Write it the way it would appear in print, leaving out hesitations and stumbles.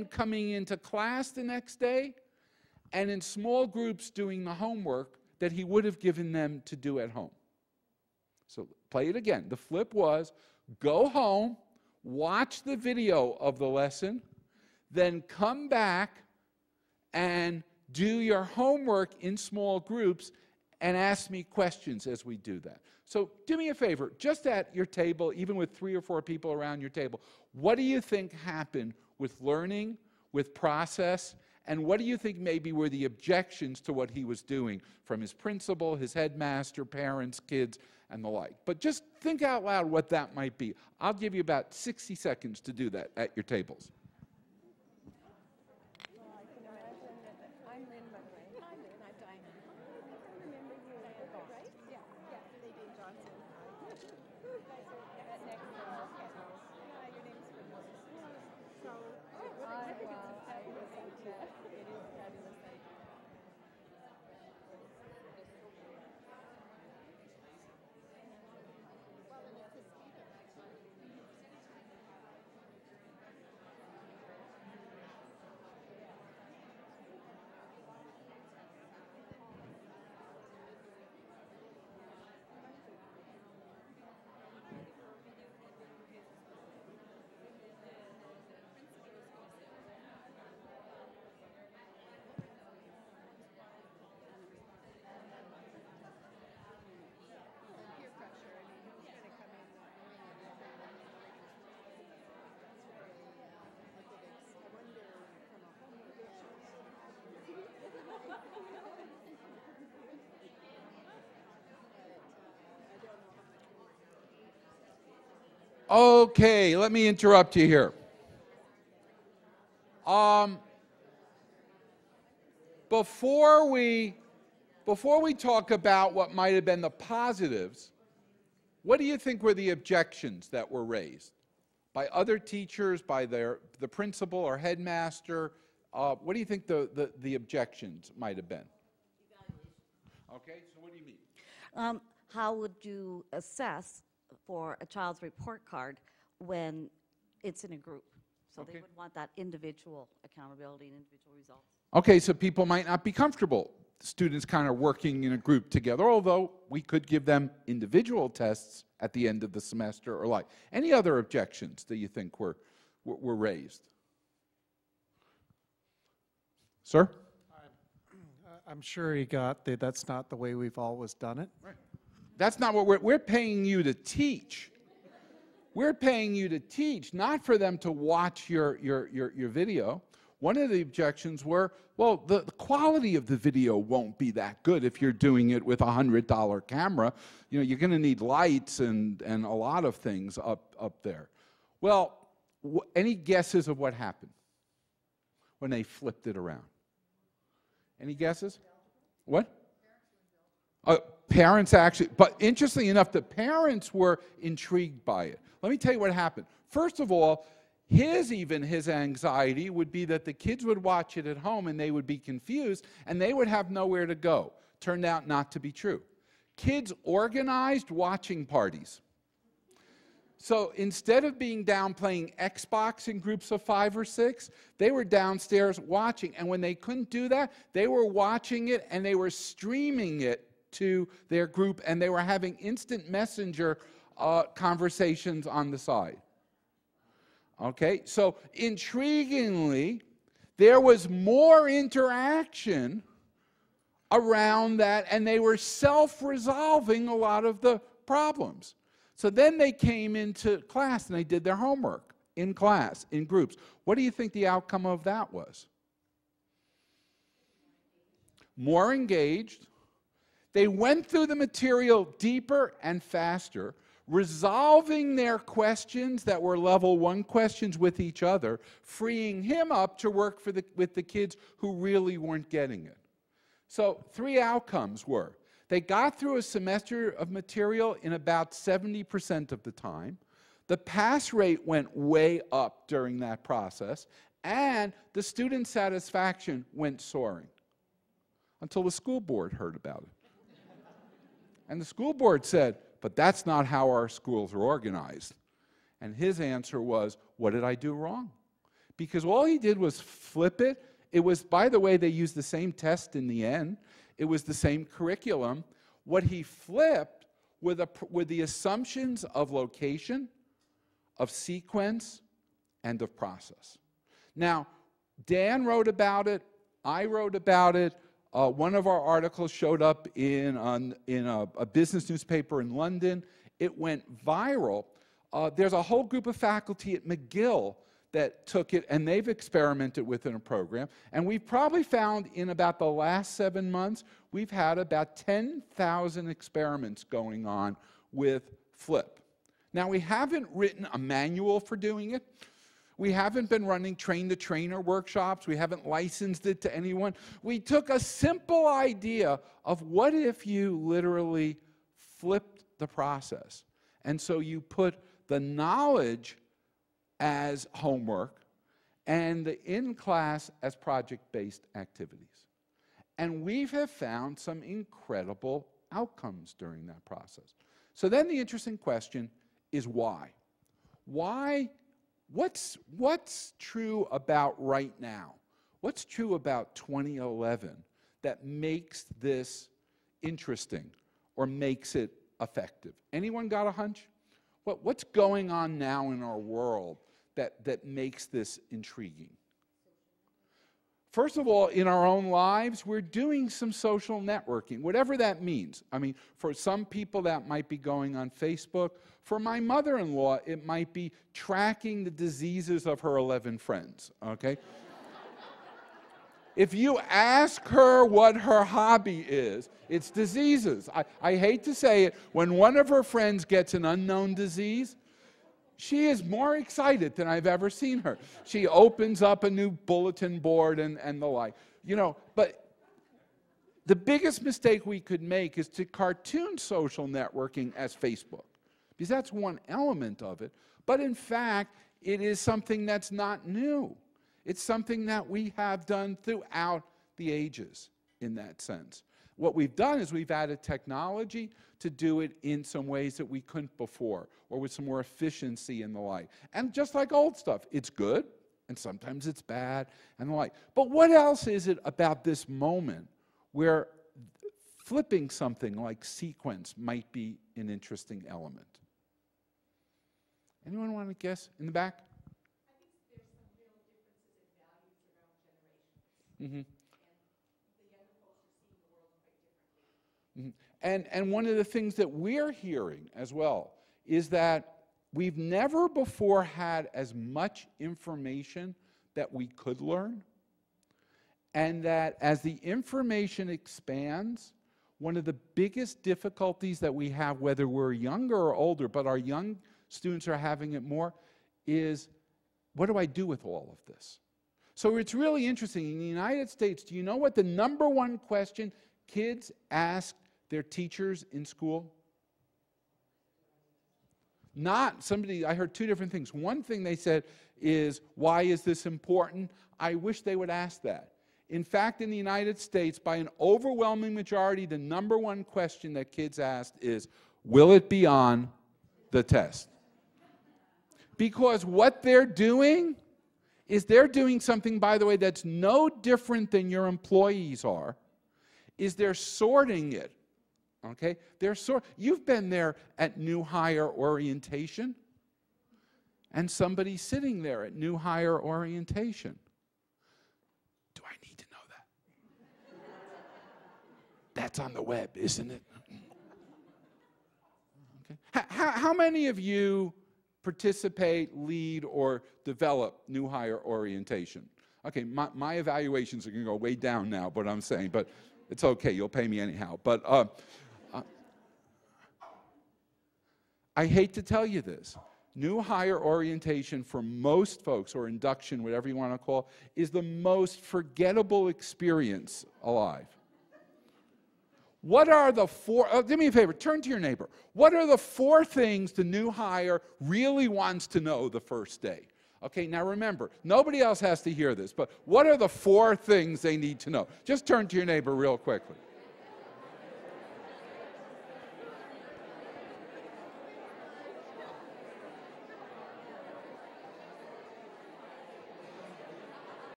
coming into class the next day and in small groups doing the homework that he would have given them to do at home. So play it again. The flip was, go home, watch the video of the lesson, then come back and do your homework in small groups and ask me questions as we do that. So do me a favor, just at your table, even with 3 or 4 people around your table, what do you think happened with learning, with process, and what do you think maybe were the objections to what he was doing from his principal, his headmaster, parents, kids, and the like? But just think out loud what that might be. I'll give you about 60 seconds to do that at your tables. Okay, let me interrupt you here. Before we talk about what might have been the positives, what do you think were the objections that were raised by other teachers, by the principal or headmaster? What do you think the objections might have been? Evaluation. Okay, so what do you mean? How would you assess for a child's report card when it's in a group? So they would want that individual accountability and individual results. Okay, so people might not be comfortable, students kind of working in a group together, although we could give them individual tests at the end of the semester or like. Any other objections that you think were raised? Sir? I'm sure he got that that's not the way we've always done it. Right. That's not what we're paying you to teach. We're paying you to teach, not for them to watch your video. One of the objections were, well, the quality of the video won't be that good if you're doing it with a $100 camera. You know, you're going to need lights and a lot of things up there. Well, any guesses of what happened when they flipped it around? Any guesses? What? Parents actually, but interestingly enough, the parents were intrigued by it. Let me tell you what happened. First of all, his anxiety would be that the kids would watch it at home and they would be confused and they would have nowhere to go. Turned out not to be true. Kids organized watching parties. So instead of being down playing Xbox in groups of 5 or 6, they were downstairs watching. And when they couldn't do that, they were watching it and they were streaming it to their group, and they were having instant messenger conversations on the side. Okay, so intriguingly, there was more interaction around that, and they were self-resolving a lot of the problems. So then they came into class and they did their homework in class, in groups. What do you think the outcome of that was? More engaged. They went through the material deeper and faster, resolving their questions that were level 1 questions with each other, freeing him up to work with the kids who really weren't getting it. So 3 outcomes were, they got through a semester of material in about 70% of the time. The pass rate went way up during that process, and the student satisfaction went soaring until the school board heard about it. And the school board said, but that's not how our schools are organized. And his answer was, what did I do wrong? because all he did was flip it. It was, by the way, they used the same test in the end. It was the same curriculum. What he flipped were the assumptions of location, of sequence, and of process. Now, Dan wrote about it. I wrote about it. One of our articles showed up in a business newspaper in London. It went viral. There's a whole group of faculty at McGill that took it, and they've experimented with it in a program. And we've probably found in about the last 7 months, we've had about 10,000 experiments going on with FLIP. Now, we haven't written a manual for doing it. We haven't been running train-the-trainer workshops. We haven't licensed it to anyone. We took a simple idea of what if you literally flipped the process. And so you put the knowledge as homework and the in-class as project-based activities. And we have found some incredible outcomes during that process. So then the interesting question is why? Why? What's true about right now? What's true about 2011 that makes this interesting or makes it effective? Anyone got a hunch? What's going on now in our world that makes this intriguing? First of all, in our own lives, we're doing some social networking, whatever that means. I mean, for some people, that might be going on Facebook. For my mother-in-law, it might be tracking the diseases of her 11 friends, okay? If you ask her what her hobby is, it's diseases. I hate to say it, when one of her friends gets an unknown disease, she is more excited than I've ever seen her. She opens up a new bulletin board and the like. You know, but the biggest mistake we could make is to cartoon social networking as Facebook, because that's one element of it. But in fact, it is something that's not new. It's something that we have done throughout the ages in that sense. What we've done is we've added technology to do it in some ways that we couldn't before, or with some more efficiency and the like. And just like old stuff, it's good, and sometimes it's bad, and the like. But what else is it about this moment where flipping something like sequence might be an interesting element? Anyone want to guess in the back? I think there's some real differences in values around generations. Mm-hmm. And the younger folks are seeing the world quite differently. Mm-hmm. And one of the things that we're hearing as well is that we've never before had as much information that we could learn, and that as the information expands, one of the biggest difficulties that we have, whether we're younger or older, but our young students are having it more, is what do I do with all of this? So it's really interesting. In the United States, do you know what the #1 question kids ask their teachers in school? Not somebody, I heard two different things. One thing they said is, why is this important? I wish they would ask that. In fact, in the United States, by an overwhelming majority, the #1 question that kids asked is, will it be on the test? Because what they're doing is they're doing something, by the way, that's no different than your employees are, is they're sorting it. Okay? You've been there at new hire orientation, and somebody's sitting there at new hire orientation. Do I need to know that? That's on the web, isn't it? Okay. How many of you participate, lead, or develop new hire orientation? Okay, my evaluations are going to go way down now, but I'm saying, but it's okay, you'll pay me anyhow. But I hate to tell you this. New hire orientation for most folks, or induction, whatever you want to call it, is the most forgettable experience alive. What are the four, do me a favor, turn to your neighbor. What are the 4 things the new hire really wants to know the first day? Okay, now remember, nobody else has to hear this, but what are the 4 things they need to know? Just turn to your neighbor real quickly.